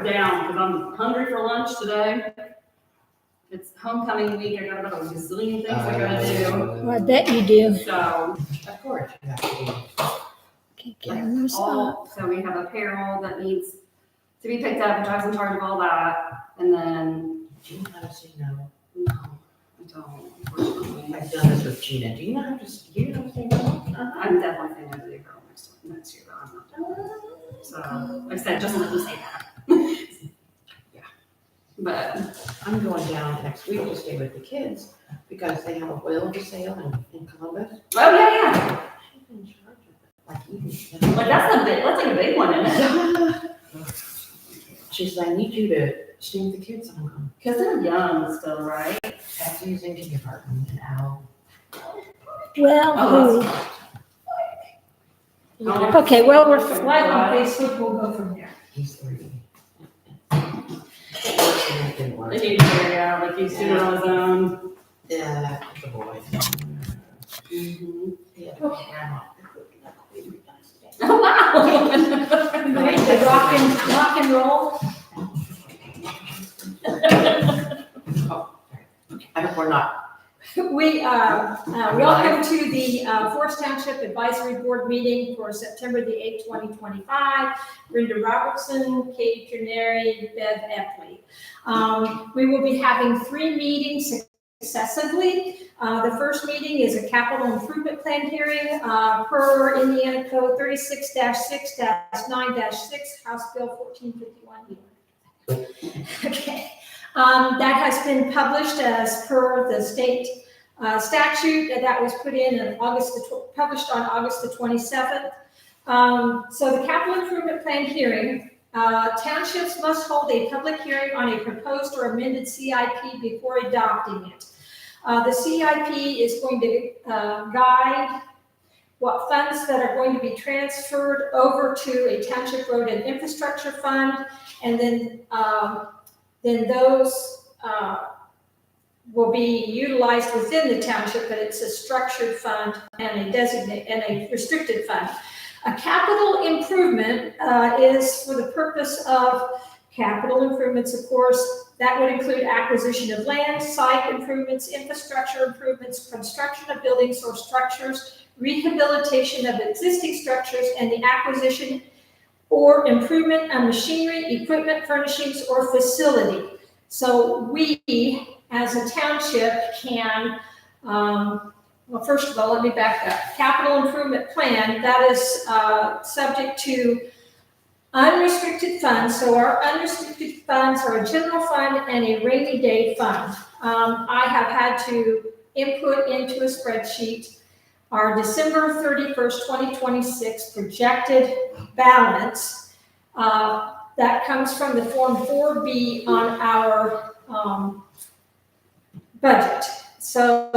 down because I'm hungry for lunch today. It's homecoming week. I got about a gazillion things I gotta do. Well, I bet you do. So, Of course, you have to be. Okay, cameras up. so we have apparel that needs to be picked up, which I was in charge of all that. And then, Do you know how to say no? no, I don't, unfortunately. I've done this with Gina. Do you know how to say no? I'm definitely saying no to the girl next year, but I'm not. So, like I said, just let them say that. Yeah. But, I'm going down next week to stay with the kids because they have a whale to sail in Columbus. oh, yeah. She's in charge of it. Like even. Like, that's like a big one, isn't it? Yeah. She said, I need you to stay with the kids. I'm going, Because they're young still, right? Patsy's in kindergarten and Al. Well, Oh, who? Okay, well, we're live on Facebook. We'll go from there. He's 3. It didn't work. Like he's like he's doing it on his own. Yeah, it's a boy. Mm-hmm. Yeah, grandma. Oh, wow. Ready to rock and roll? Oh, sorry. I hope we're not. We welcome to the Forest Township Advisory Board meeting for September the 8th, 2025. Brenda Robertson, Katie Trineri, Bev Epley. We will be having 3 meetings successively. The first meeting is a capital improvement plan hearing per Indiana Code 36-6-9-6, House Bill 1451. Okay. That has been published as per the state statute that was put in published on August the 27th. So the capital improvement plan hearing, townships must hold a public hearing on a proposed or amended CIP before adopting it. The CIP is going to guide what funds that are going to be transferred over to a township road and infrastructure fund, and then those will be utilized within the township, but it's a structured fund and a restricted fund. A capital improvement is for the purpose of capital improvements, of course. That would include acquisition of land, site improvements, infrastructure improvements, construction of buildings or structures, rehabilitation of existing structures, and the acquisition or improvement of machinery, equipment, furnishings, or facility. So we, as a township, can, well, first of all, let me back up. Capital improvement plan, that is subject to unrestricted funds. So our unrestricted funds are a general fund and a rainy day fund. I have had to input into a spreadsheet our December 31st, 2026 projected balance. That comes from the Form 4B on our budget. So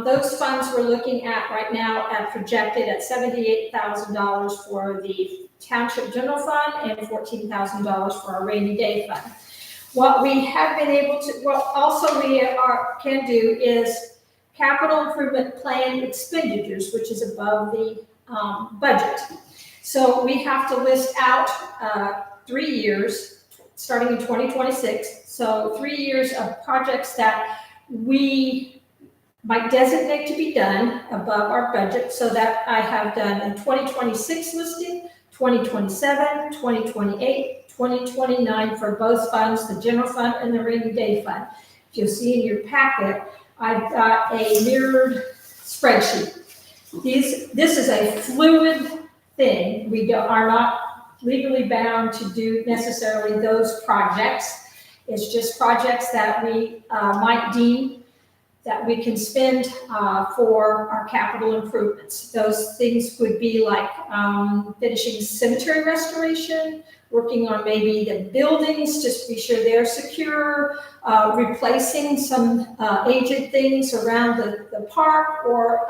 those funds we're looking at right now are projected at $78,000 for the Township General Fund and $14,000 for our rainy day fund. What we have been able to, can do is capital improvement plan expenditures, which is above the budget. So we have to list out 3 years, starting in 2026. So 3 years of projects that we might designate to be done above our budget, so that I have done a 2026 listing, 2027, 2028, 2029 for both funds, the general fund and the rainy day fund. If you'll see in your packet, I've got a mirrored spreadsheet. This is a fluid thing. We are not legally bound to do necessarily those projects. It's just projects that we might deem that we can spend for our capital improvements. Those things would be like finishing cemetery restoration, working on maybe the buildings, just to be sure they're secure, replacing some aged things around the park, or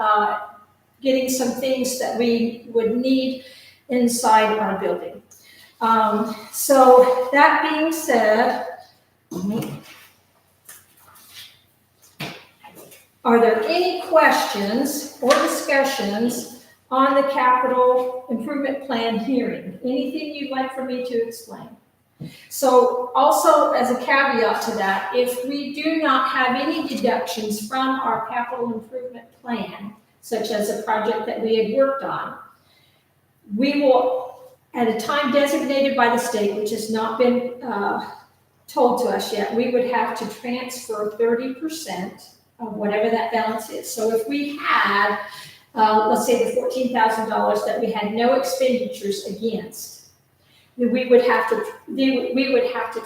getting some things that we would need inside our building. So that being said, are there any questions or discussions on the capital improvement plan hearing? Anything you'd like for me to explain? So also as a caveat to that, if we do not have any deductions from our capital improvement plan, such as a project that we had worked on, we will, at a time designated by the state, which has not been told to us yet, we would have to transfer 30% of whatever that balance is. So if we had, let's say the $14,000 that we had no expenditures against, we would have to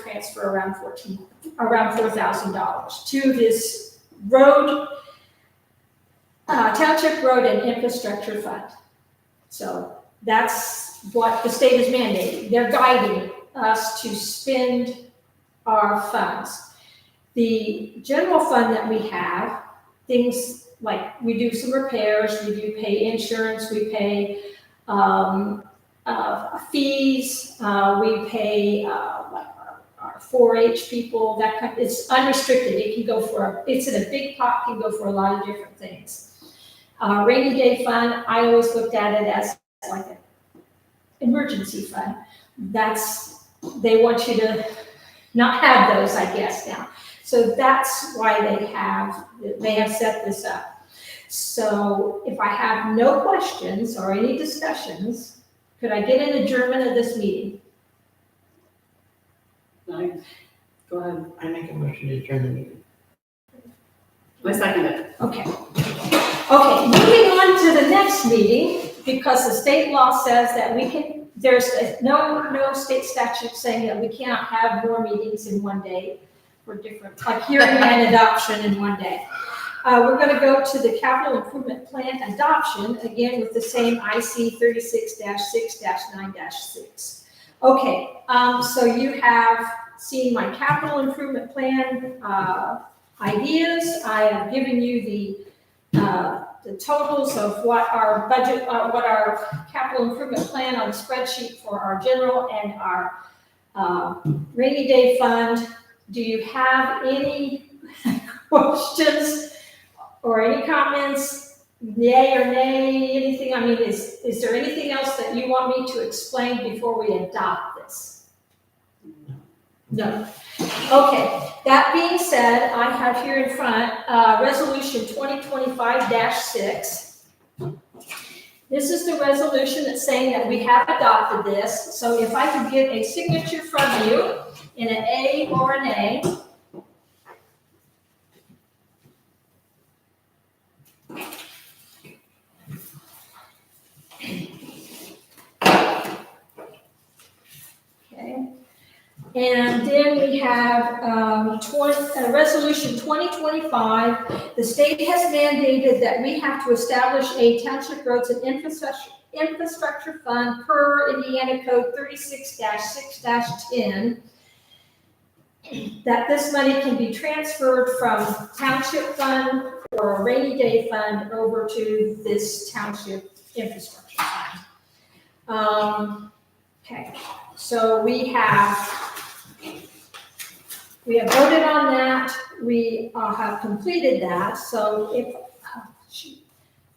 transfer around $4,000 to this road, Township Road and Infrastructure Fund. So that's what the state is mandating. They're guiding us to spend our funds. The general fund that we have, things like we do some repairs, we do pay insurance, we pay fees, we pay like our 4-H people, that kind. It's unrestricted. It can go for it's in a big pot, can go for a lot of different things. Rainy day fund, I always looked at it as like an emergency fund. They want you to not have those, I guess, now. So that's why they have set this up. So if I have no questions or any discussions, could I get an adjournment of this meeting? No. Go ahead. I make a motion to adjourn the meeting. I second it. Okay. Okay, moving on to the next meeting, because the state law says that there's no state statute saying that we cannot have more meetings in one day for different, like hearing and adoption in one day. We're going to go to the capital improvement plan adoption, again with the same IC 36-6-9-6. Okay, so you have seen my capital improvement plan ideas. I have given you the totals of what our budget, what our capital improvement plan on the spreadsheet for our general and our rainy day fund. Do you have any questions or any comments, yay or nay, anything? I mean, is there anything else that you want me to explain before we adopt this? No. Okay, that being said, I have here in front, resolution 2025-6. This is the resolution that's saying that we have adopted this. So if I could get a signature from you in an A or an A. Okay. And then we have Resolution 2025. The state has mandated that we have to establish a Township Roads and Infrastructure Fund per Indiana Code 36-6-10, that this money can be transferred from Township Fund or a rainy day fund over to this Township Infrastructure Fund. Okay, so we have voted on that. We have completed that. So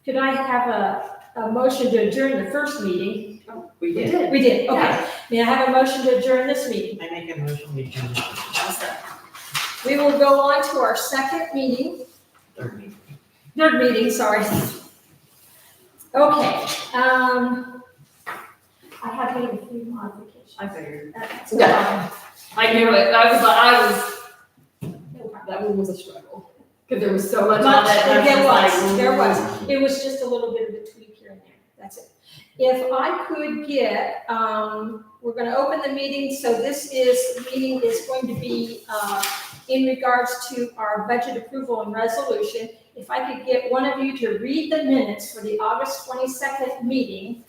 could I have a motion to adjourn the first meeting? Oh, we did. We did, okay. May I have a motion to adjourn this meeting? I make a motion to adjourn. We will go on to our second meeting. Third meeting, sorry. Okay, I have made a few modifications. I figured. So, I knew it. That one was a struggle. Because there was so much on it. There was. It was just a little bit of a tweak here and there. That's it. If I could get, we're going to open the meeting. So meeting is going to be in regards to our budget approval and resolution. If I could get one of you to read the minutes for the August 22nd meeting,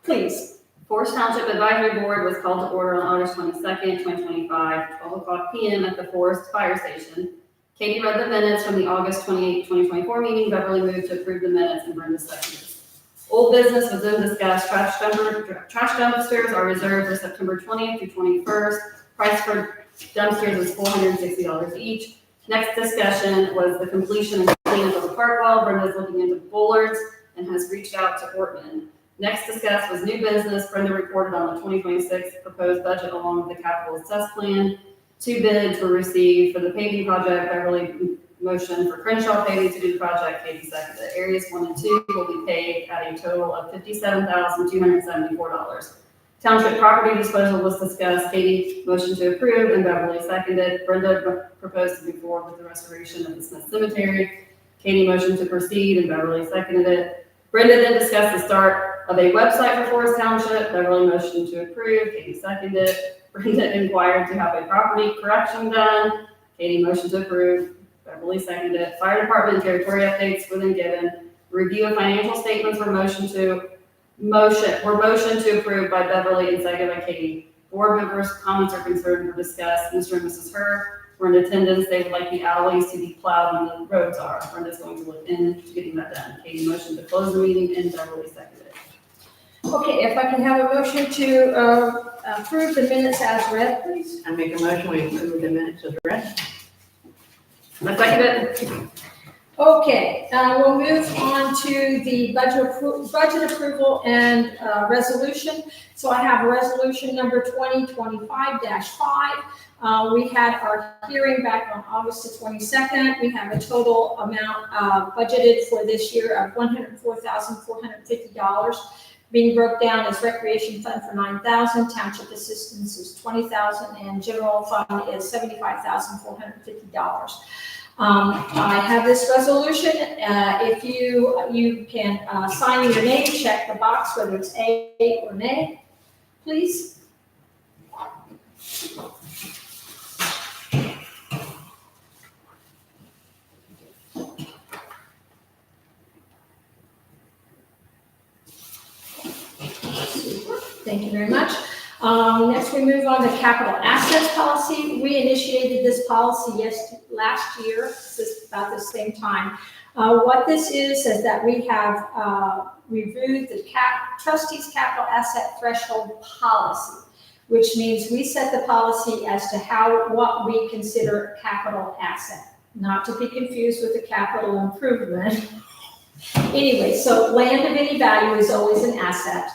please. Forest Township Advisory Board was called to order on August 22nd, 2025, 12:00 p.m. at the Forest Fire Station. Katie read the minutes from the August 28, 2024 meeting. Beverly moved to approve the minutes and Brenda seconded. Old business was then discussed. Trash dumpsters are reserved for September 20th through 21st. Price for dumpsters is $460 each. Next discussion was the completion and cleanup of the park wall. Brenda's looking into bollards and has reached out to Ortman. Next discussed was new business. Brenda reported on the 2026 proposed budget along with the capital assessed plan. 2 bids were received for the paving project. Beverly motion for Crenshaw paving to do the project. Katie seconded. Areas 1 and 2 will be paid at a total of $57,274. Township property disposal was discussed. Katie motioned to approve and Beverly seconded. Brenda proposed to move forward with the restoration of the Smith Cemetery. Katie motioned to proceed and Beverly seconded it. Brenda then discussed the start of a website for Forest Township. Beverly motioned to approve. Katie seconded. Brenda inquired to have a property correction done. Katie motioned to approve. Beverly seconded. Fire department territory updates were then given. Review of financial statements were motioned to approve by Beverly and seconded by Katie. Board members' comments or concerns were discussed. Mr. and Mrs. Hurd were in attendance. They would like the alleys to be plowed when the roads are. Brenda's going to look into getting that done. Katie motioned to close the meeting and Beverly seconded it. Okay, if I can have a motion to approve the minutes as read, please. I make a motion, we approve the minutes as read. I second it. Okay, we'll move on to the budget approval and resolution. So I have resolution number 2025-5. We had our hearing back on August the 22nd. We have a total amount budgeted for this year of $104,450. Being broke down as recreation fund for $9,000, township assistance is $20,000, and general fund is $75,450. I have this resolution. If you can sign your name, check the box whether it's A or nay, please. Thank you very much. Next, we move on to capital assets policy. We initiated this policy last year, about the same time. What this is that we have reviewed the trustees capital asset threshold policy, which means we set the policy as to what we consider capital asset, not to be confused with the capital improvement. Anyway, so land of any value is always an asset.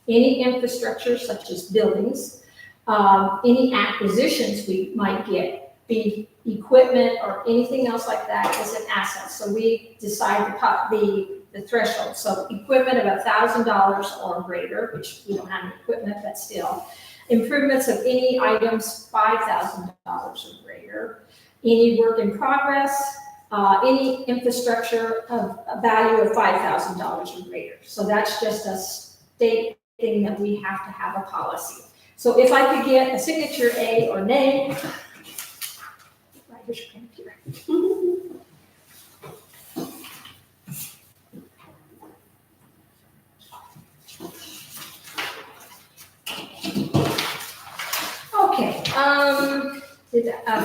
Any infrastructure such as buildings, any acquisitions we might get, be equipment or anything else like that is an asset. So we decide the threshold. So equipment of $1,000 or greater, which we don't have any equipment, but still. Improvements of any items $5,000 or greater. Any work in progress, any infrastructure of a value of $5,000 or greater. So that's just a state thing that we have to have a policy. So if I could get a signature A or nay, right, here's your pen here. Okay,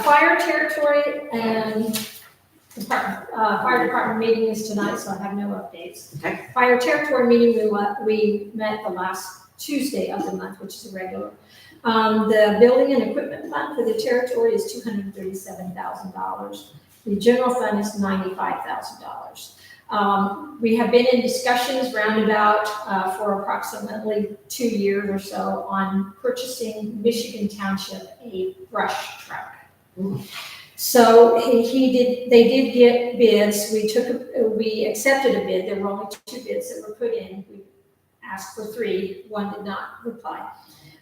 fire territory and fire department meeting is tonight, so I have no updates. Okay. Fire territory meeting, we met the last Tuesday of the month, which is a regular. The building and equipment fund for the territory is $237,000. The general fund is $95,000. We have been in discussions roundabout for approximately 2 years or so on purchasing Michigan Township a brush truck. So they did get bids. We accepted a bid. There were only 2 bids that were put in. We asked for 3. 1 did not reply.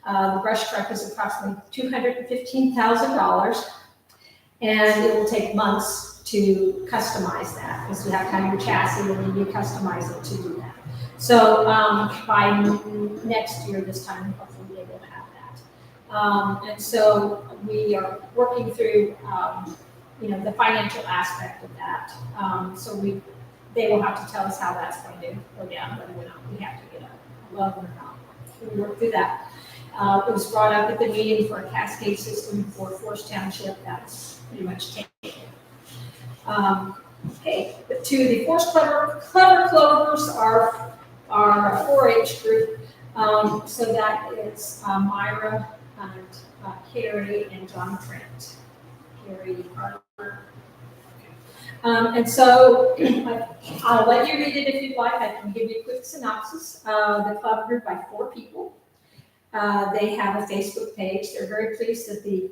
The brush truck is approximately $215,000, and it will take months to customize that because you have to have your chassis and then you customize it to do that. So by next year, this time, hopefully we'll be able to have that. And so we are working through, the financial aspect of that. So they will have to tell us how that's going to go down, whether or not we have to get a loan or not. So we work through that. It was brought up at the meeting for a cascade system for Forest Township. That's pretty much taken. Okay, to the Forest Clever Clovers, our 4-H group. So that is Myra and Carrie and John Trent. Carrie Harper. And so I'll let you read it if you'd like. I can give you a quick synopsis. The club grew by 4 people. They have a Facebook page. They're very pleased that the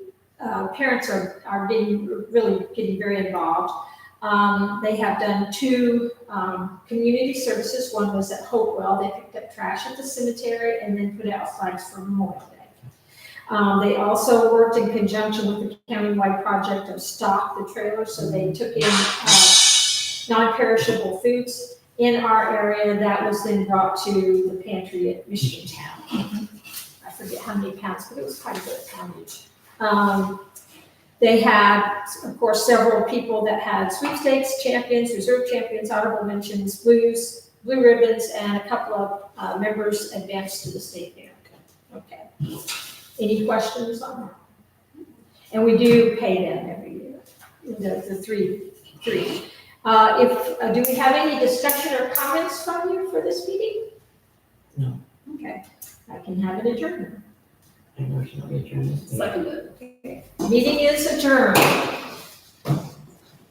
parents are getting very involved. They have done 2 community services. One was at Hopewell. They picked up trash at the cemetery and then put out flags for Memorial Day. They also worked in conjunction with the countywide project of Stock the Trailer, so they took in non-perishable foods in our area that was then brought to the pantry at Michigan Town. I forget how many pounds, but it was quite a bit of poundage. They had, of course, several people that had sweepstakes champions, reserve champions, honorable mentions, blue ribbons, and a couple of members advanced to the state fair. Okay. Any questions on that? And we do pay them every year, the three. Do we have any discussion or comments from you for this meeting? No. Okay, I can have it adjourned. I motion we adjourn this meeting. Seconded. Okay. Meeting is adjourned.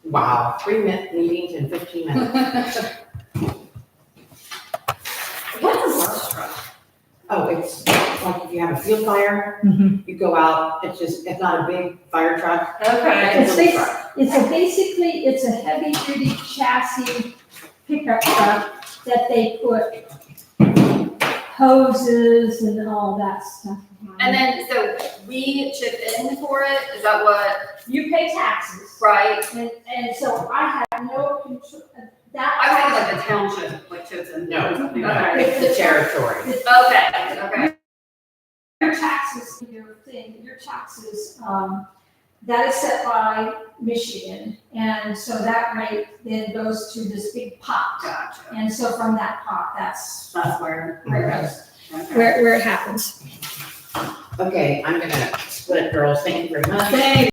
Wow, 3 meetings in 15 minutes. What's a brush truck? Oh, it's like if you have a field fire, you go out, it's not a big fire truck. Okay. It's a little truck. It's a heavy duty chassis pickup truck that they put hoses and all that stuff behind. And then, so we chip in for it, is that what, You pay taxes, right? and so I have no control, I was thinking like the township, like chips in. No, Okay. it's the territory. Okay. Your taxes, that is set by Michigan, and so that rate then goes to this big pot. Gotcha. And so from that pot, that's That's where. where it goes, Okay. where it happens. Okay, I'm gonna split it, girls. Thank you very much. Thank